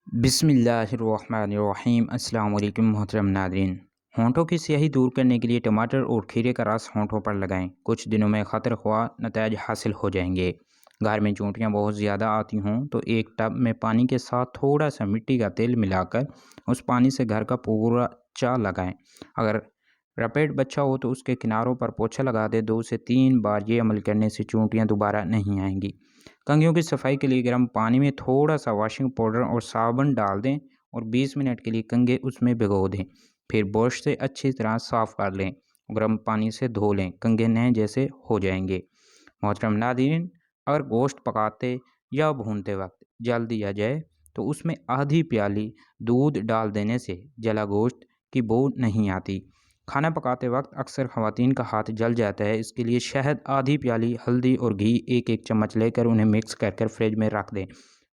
बिस्मिल्लाहिर्रहमानिर्रहीम। अस्सलाम वालेकुम मोहतरम नादरीन। होंठों की स्याही दूर करने के लिए टमाटर और खीरे का रस होंठों पर लगाएं। कुछ दिनों में खतर ख्वाह नताइज हासिल हो जाएंगे। घर में चोंटियाँ बहुत ज़्यादा आती हों तो एक टब में पानी के साथ थोड़ा सा मिट्टी का तेल मिलाकर उस पानी से घर का पूरा चा लगाएं। अगर रपेट बच्चा हो तो उसके किनारों पर पोछा लगा दे। 2 से 3 बार ये अमल करने से चोंटियाँ दोबारा नहीं आएंगी। कंघियों की सफाई के लिए गर्म पानी में थोड़ा सा वॉशिंग पाउडर और साबुन डाल दें और 20 मिनट के लिए कंघे उसमें भिगो दें। फिर ब्रश से अच्छी तरह साफ़ कर लें। गर्म पानी से धो लें, कंघे नए जैसे हो जाएंगे। मोहतरम नाज़रीन, अगर गोश्त पकाते या भूनते वक्त जल दिया जाए तो उसमें आधी प्याली दूध डाल देने से जला गोश्त की बू नहीं आती। खाना पकाते वक्त अक्सर ख़वातीन का हाथ जल जाता है, इसके लिए शहद आधी प्याली, हल्दी और घी एक एक चम्मच लेकर उन्हें मिक्स कर फ्रिज में रख दें।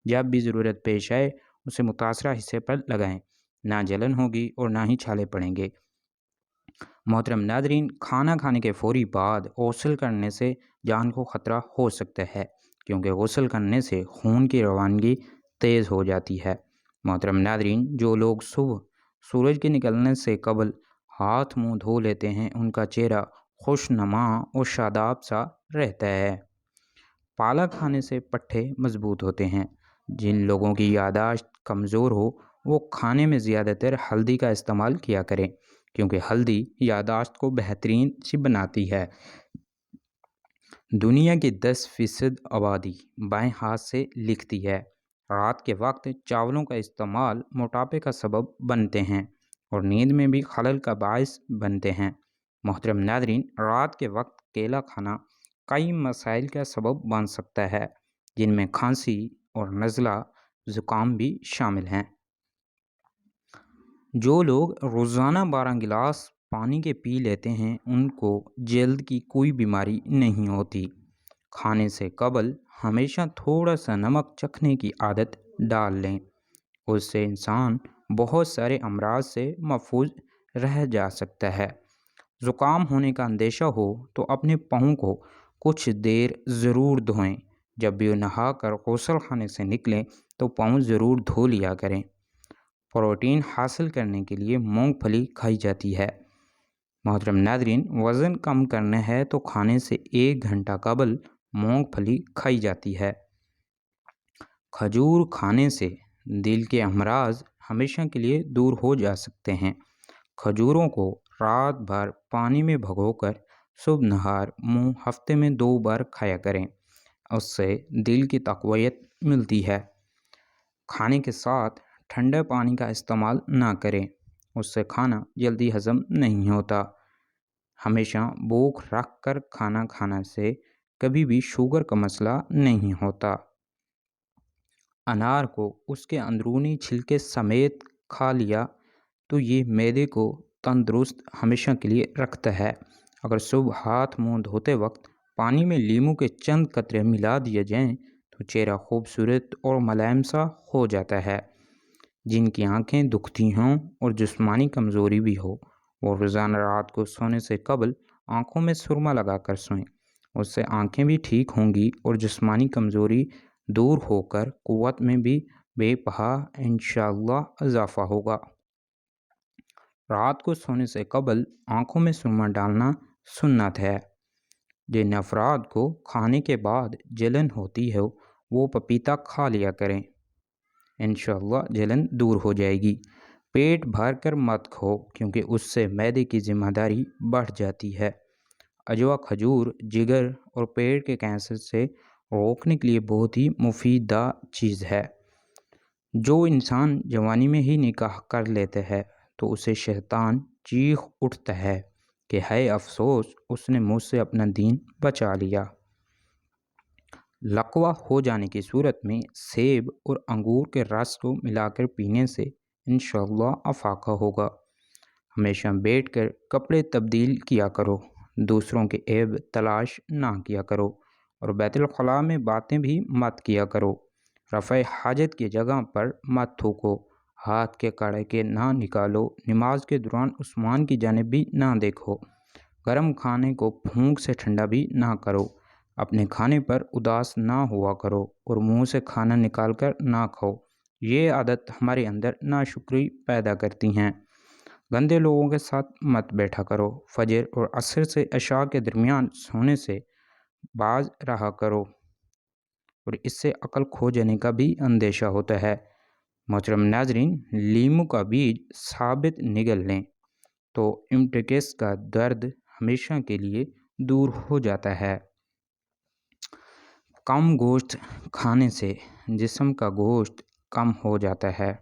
जब भी ज़रूरत पेश आए उसे मुतासरा हिस्से पर लगाएं। ना जलन होगी और ना ही छाले पड़ेंगे। मोहतरम नादरीन, खाना खाने के फ़ौरी बाद गौसल करने से जान को ख़तरा हो सकता है, क्योंकि गौसल करने से खून की रवानगी तेज़ हो जाती है। मोहतरम नादरीन, जो लोग सुबह सूरज के निकलने से कबल हाथ मुंह धो लेते हैं उनका चेहरा खुशनुमा और शादाब सा रहता है। पालक खाने से पट्ठे मजबूत होते हैं। जिन लोगों की यादाश्त कमज़ोर हो वो खाने में ज़्यादातर हल्दी का इस्तेमाल किया करें, क्योंकि हल्दी यादाश्त को बेहतरीन सी बनाती है। दुनिया की 10% आबादी बाएं हाथ से लिखती है। रात के वक्त चावलों का इस्तेमाल मोटापे का सबब बनते हैं और नींद में भी खलल का बायस बनते हैं। मोहतरम नादरीन, रात के वक्त केला खाना कई मसाइल का सबब बन सकता है, जिनमें खांसी और नज़ला ज़ुकाम भी शामिल हैं। जो लोग रोज़ाना 12 गिलास पानी के पी लेते हैं उनको जल्द की कोई बीमारी नहीं होती। खाने से कबल हमेशा थोड़ा सा नमक चखने की आदत डाल लें, उससे इंसान बहुत सारे अमराज से महफूज रह जा सकता है। ज़ुकाम होने का अंदेशा हो तो अपने पाँव को कुछ देर ज़रूर धोएं। जब भी नहा कर गौसल खाने से निकलें तो पाँव ज़रूर धो लिया करें। प्रोटीन हासिल करने के लिए मूंगफली खाई जाती है। मोहतरम नादरीन, वज़न कम करना है तो खाने से 1 घंटा कबल मूंगफली खाई जाती है। खजूर खाने से दिल के अमराज हमेशा के लिए दूर हो जा सकते हैं। खजूरों को रात भर पानी में भिगोकर सुबह नहार मुँह हफ्ते में 2 बार खाया करें, उससे दिल की तक़वियत मिलती है। खाने के साथ ठंडे पानी का इस्तेमाल ना करें, उससे खाना जल्दी हज़म नहीं होता। हमेशा भूख रख कर खाना खाने से कभी भी शुगर का मसला नहीं होता। अनार को उसके अंदरूनी छिलके समेत खा लिया तो ये मैदे को तंदुरुस्त हमेशा के लिए रखता है। अगर सुबह हाथ मुंह धोते वक्त पानी में लीमू के चंद कतरे मिला दिए जाएं तो चेहरा खूबसूरत और मुलायम सा हो जाता है। जिनकी आंखें दुखती हों और जिस्मानी कमज़ोरी भी हो वो रोज़ाना रात को सोने से कबल आंखों में सुरमा लगा कर सोएं, उससे आंखें भी ठीक होंगी और जिस्मानी कमज़ोरी दूर होकर क़ुव्वत में भी बेपहा इंशाअल्लाह इजाफ़ा होगा। रात को सोने से कबल आंखों में सुरमा डालना सुन्नत है। जिन अफराद को खाने के बाद जलन होती है वो पपीता खा लिया करें, इंशाअल्लाह जलन दूर हो जाएगी। पेट भर कर मत खाओ, क्योंकि उससे मैदे की ज़िम्मेदारी बढ़ जाती है। अजवा खजूर जिगर और पेट के कैंसर से रोकने के लिए बहुत ही मुफीदा चीज़ है। जो इंसान जवानी में ही निकाह कर लेते हैं तो उसे शैतान चीख उठता है कि है अफसोस, उसने मुझसे अपना दीन बचा लिया। लकवा हो जाने की सूरत में सेब और अंगूर के रस को मिलाकर पीने से इंशाअल्लाह अफाका होगा। हमेशा बैठकर कपड़े तब्दील किया करो, दूसरों के ऐब तलाश ना किया करो और बैतुल खला में बातें भी मत किया करो। रफ़े हाजत की जगह पर मत थूको, हाथ के कड़े के ना निकालो, नमाज के दौरान उस्मान की जानिब भी ना देखो, गर्म खाने को फूंक से ठंडा भी ना करो, अपने खाने पर उदास ना हुआ करो और मुंह से खाना निकाल कर ना खाओ। یہ عادت ہمارے اندر ناشکری پیدا کرتی ہیں۔ گندے لوگوں کے ساتھ مت بیٹھا کرو۔ فجر اور عصر سے عشاء کے درمیان سونے سے باز رہا کرو، اور اس سے عقل کھو جانے کا بھی اندیشہ ہوتا ہے۔ محترم ناظرین، لیمو کا بیج ثابت نگل لیں تو امٹیکس کا درد ہمیشہ کے لیے دور ہو جاتا ہے۔ کم گوشت کھانے سے جسم کا گوشت کم ہو جاتا ہے۔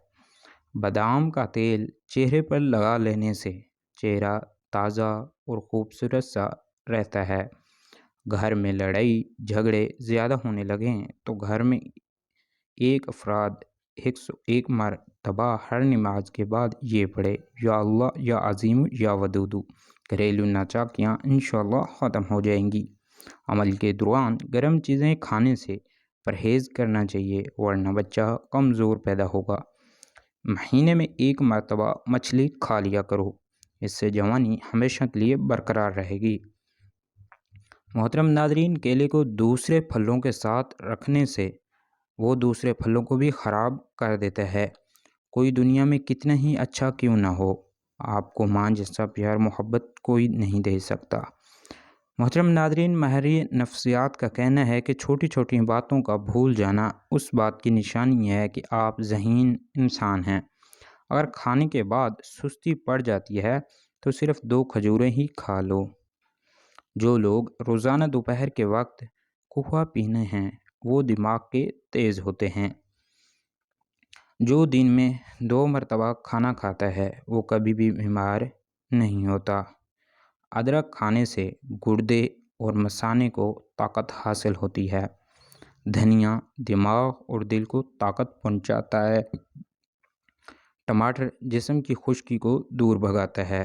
بادام کا تیل چہرے پر لگا لینے سے چہرہ تازہ اور خوبصورت سا رہتا ہے۔ گھر میں لڑائی جھگڑے زیادہ ہونے لگیں تو گھر میں ایک افراد 101 مرتبہ ہر نماز کے بعد یہ پڑھے، یا اللہ یا عظیم یا ودود۔ گھریلو ناچاکیاں انشاءاللہ ختم ہو جائیں گی۔ عمل کے دوران گرم چیزیں کھانے سے پرہیز کرنا چاہیے، ورنہ بچہ کمزور پیدا ہوگا۔ مہینے میں 1 مرتبہ مچھلی کھا لیا کرو، اس سے جوانی ہمیشہ کے لیے برقرار رہے گی۔ محترم ناظرین، کیلے کو دوسرے پھلوں کے ساتھ رکھنے سے وہ دوسرے پھلوں کو بھی خراب کر دیتا ہے۔ کوئی دنیا میں کتنا ہی اچھا کیوں نہ ہو، آپ کو ماں جیسا پیار محبت کوئی نہیں دے سکتا۔ محترم ناظرین، ماہر نفسیات کا کہنا ہے کہ چھوٹی چھوٹی باتوں کا بھول جانا اس بات کی نشانی ہے کہ آپ ذہین انسان ہیں۔ اگر کھانے کے بعد سستی پڑ جاتی ہے تو صرف 2 کھجوریں ہی کھا لو۔ جو لوگ روزانہ دوپہر کے وقت قہوہ پینے ہیں وہ دماغ کے تیز ہوتے ہیں۔ جو دن میں 2 مرتبہ کھانا کھاتا ہے وہ کبھی بھی بیمار نہیں ہوتا۔ ادرک کھانے سے گردے اور مثانے کو طاقت حاصل ہوتی ہے۔ دھنیا دماغ اور دل کو طاقت پہنچاتا ہے۔ ٹماٹر جسم کی خشکی کو دور بھگاتا ہے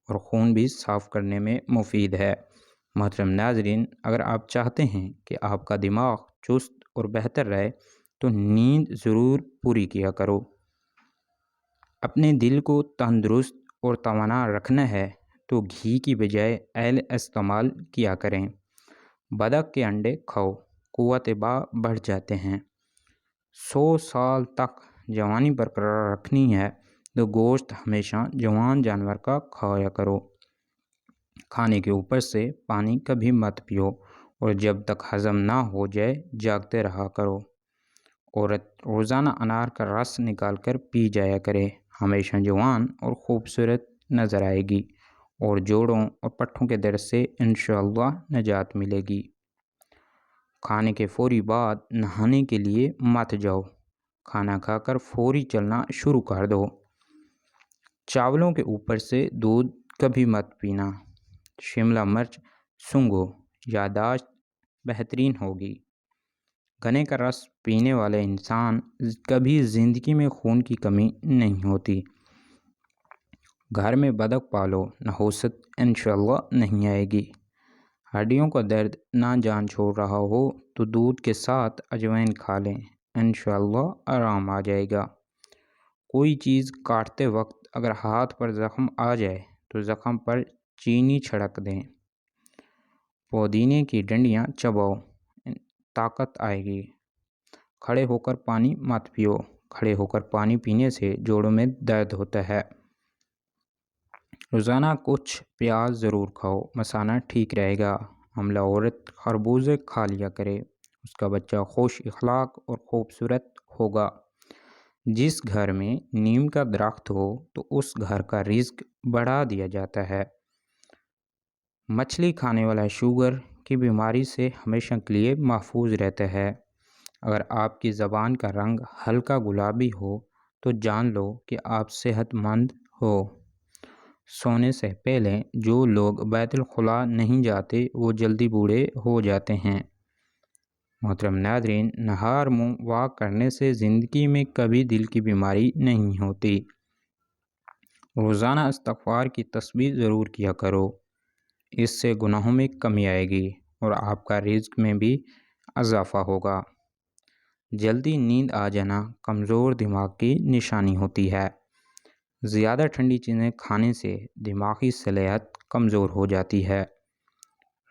اور خون بھی صاف کرنے میں مفید ہے۔ محترم ناظرین، اگر آپ چاہتے ہیں کہ آپ کا دماغ چست اور بہتر رہے تو نیند ضرور پوری کیا کرو۔ اپنے دل کو تندرست اور توانا رکھنا ہے تو گھی کی بجائے ایل استعمال کیا کریں۔ بطخ کے انڈے کھاؤ، قوت باہ بڑھ جاتے ہیں۔ 100 سال تک جوانی برقرار رکھنی ہے تو گوشت ہمیشہ جوان جانور کا کھایا کرو۔ کھانے کے اوپر سے پانی کبھی مت پیو، اور جب تک ہضم نہ ہو جائے جاگتے رہا کرو۔ عورت روزانہ انار کا رس نکال کر پی جایا کرے، ہمیشہ جوان اور خوبصورت نظر آئے گی، اور جوڑوں اور پٹھوں کے درد سے انشاءاللہ نجات ملے گی۔ کھانے کے فوری بعد نہانے کے لیے مت جاؤ، کھانا کھا کر فوری چلنا شروع کر دو۔ چاولوں کے اوپر سے دودھ کبھی مت پینا۔ شملہ مرچ سونگھو، یادداشت بہترین ہوگی۔ گنے کا رس پینے والے انسان کبھی زندگی میں خون کی کمی نہیں ہوتی۔ گھر میں بطخ پالو، نحوست انشاءاللہ نہیں آئے گی۔ ہڈیوں کا درد نہ جان چھوڑ رہا ہو تو دودھ کے ساتھ اجوائن کھا لیں، انشاءاللہ آرام آ جائے گا۔ کوئی چیز کاٹتے وقت اگر ہاتھ پر زخم آ جائے تو زخم پر چینی چھڑک دیں۔ پودینے کی ڈنڈیاں چباؤ، طاقت آئے گی۔ کھڑے ہو کر پانی مت پیو، کھڑے ہو کر پانی پینے سے جوڑوں میں درد ہوتا ہے۔ روزانہ کچھ پیاز ضرور کھاؤ، مثانہ ٹھیک رہے گا۔ حاملہ عورت خربوزے کھا لیا کرے، اس کا بچہ خوش اخلاق اور خوبصورت ہوگا۔ جس گھر میں نیم کا درخت ہو تو اس گھر کا رزق بڑھا دیا جاتا ہے۔ مچھلی کھانے والا شوگر کی بیماری سے ہمیشہ کے لیے محفوظ رہتا ہے۔ اگر آپ کی زبان کا رنگ ہلکا گلابی ہو تو جان لو کہ آپ صحت مند ہو۔ سونے سے پہلے جو لوگ بیت الخلاء نہیں جاتے وہ جلدی بوڑھے ہو جاتے ہیں۔ محترم ناظرین، نہار منہ واک کرنے سے زندگی میں کبھی دل کی بیماری نہیں ہوتی۔ روزانہ استغفار کی تسبیح ضرور کیا کرو، اس سے گناہوں میں کمی آئے گی اور آپ کا رزق میں بھی اضافہ ہوگا۔ جلدی نیند آ جانا کمزور دماغ کی نشانی ہوتی ہے۔ زیادہ ٹھنڈی چیزیں کھانے سے دماغی صلاحیت کمزور ہو جاتی ہے۔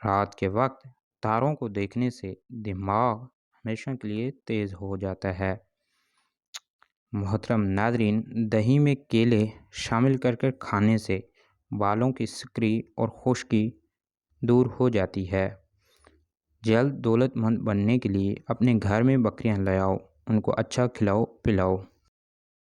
رات کے وقت تاروں کو دیکھنے سے دماغ ہمیشہ کے لیے تیز ہو جاتا ہے۔ محترم ناظرین، دہی میں کیلے شامل کر کھانے سے بالوں کی سکری اور خشکی دور ہو جاتی ہے۔ جلد دولت مند بننے کے لیے اپنے گھر میں بکریاں لے آؤ، ان کو اچھا کھلاؤ پلاؤ۔